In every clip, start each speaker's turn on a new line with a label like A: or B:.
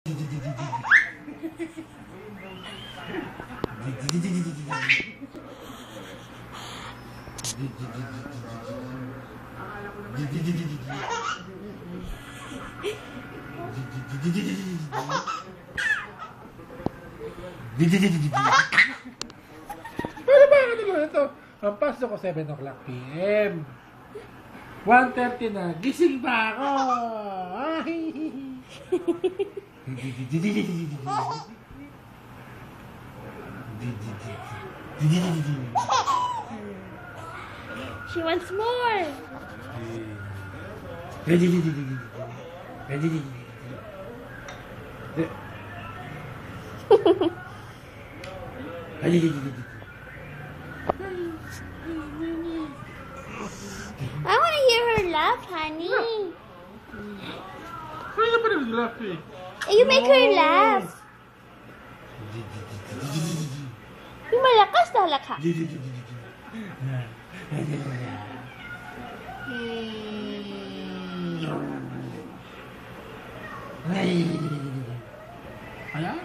A: Ito, ang pasok ko 7 o'clock PM. 1:30 na, gising pa ako. Ay.
B: She wants more. I want to hear her laugh, honey.
A: Kaya pa rin laugh eh.
B: You make her laugh. Yung malakas na halakha.
A: Ayan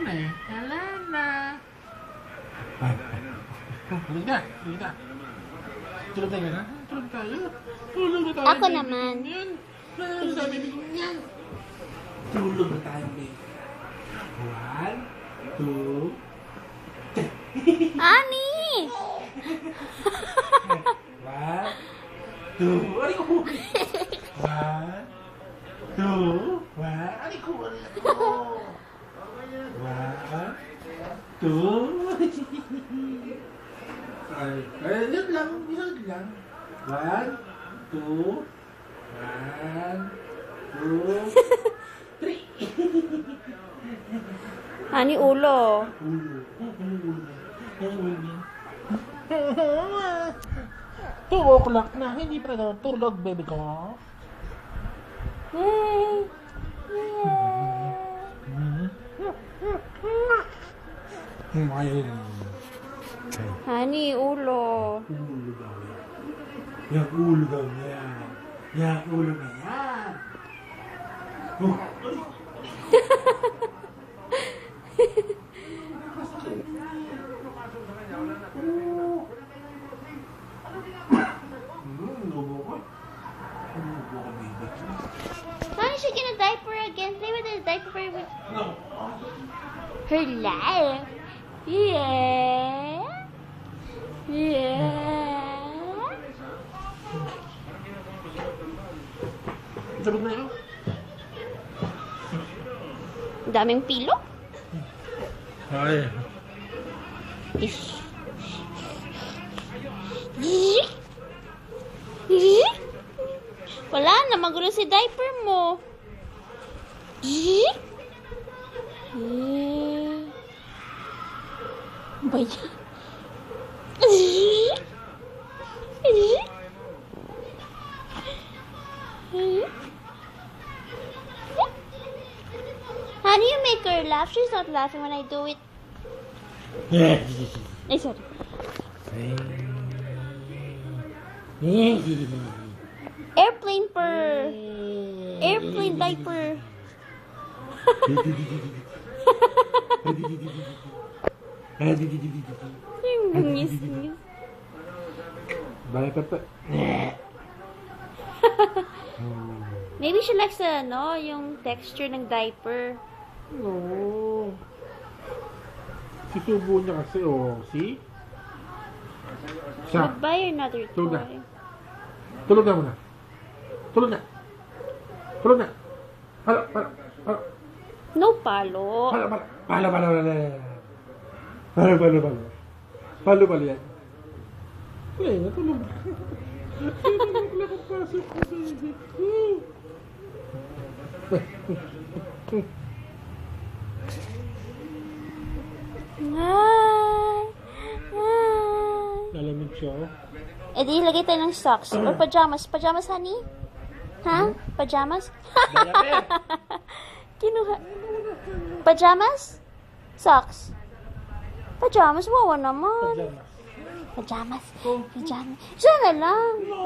A: na eh. Ayan na. Tulog na. Tulog na. Tulog tayo na. Tulog tayo. Tulog na tayo.
B: Ako naman.
A: Yan. Sabi ko yan. Tulog na tayo, babe. 1, 2,
B: Ani!
A: 1, 2. Ari ko. 1, 2, 1. Ari ko. 1, 2. Ay, yun lang. Yun lang. 1, 2, 1, 2, 3.
B: Ani, ulo.
A: 2 o'clock na. Hindi pa na tulog, baby ko.
B: Yay! Ani, ulo.
A: Ulo daw yan. Yung ulo daw yan. Yung ulo na yan. Oh.
B: Honey, she get a diaper again. Play with the diaper with
A: No.
B: her life. Yeah. Yeah.
A: Sabog na yun.
B: Daming pilo.
A: Ay.
B: Ish. Wala na, magulo si diaper mo. Ba yan? How do you make her laugh? She's not laughing when I do it. Ay, sorry. Airplane purr. Airplane diaper. Ngis-ngis.
A: Balik ka pa.
B: Maybe she likes the, no, yung texture ng diaper.
A: No. Susubo niya kasi, oh. See? Siya.
B: Would buy another
A: Tulog na.
B: toy.
A: Tulog na muna. Tulog na. Tulog na. Palo, palo, palo.
B: No palo.
A: Palo, palo. Palo, palo, palo. Palo, palo, palo. Palo, palo yan. Wala na, tulog na. Wala kang pasok ko, baby. Lalamig siya.
B: Eh di ilagay tayo ng socks. Or pajamas. Pajamas, honey? Ha? Pajamas? Kinuha. Pajamas? Socks? Pajamas? Wawa naman. Pajamas. Pajamas. Siya na lang.
A: No!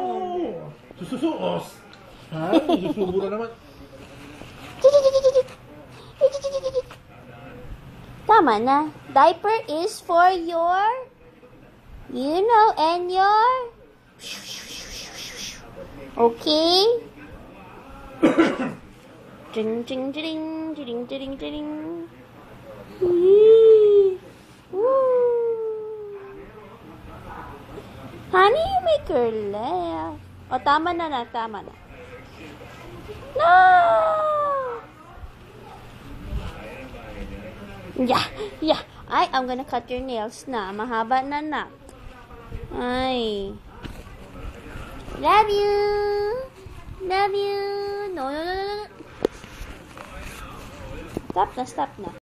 A: Sususuos! Ha? Susubo na naman.
B: Tama na. Diaper is for your, and your, okay? Ding, ding, ding, ding, ding, ding. Honey, you make her laugh. O, tama na. No! Yeah. I'm gonna cut your nails na. Mahaba na. Ay. Love you. No. Stop na.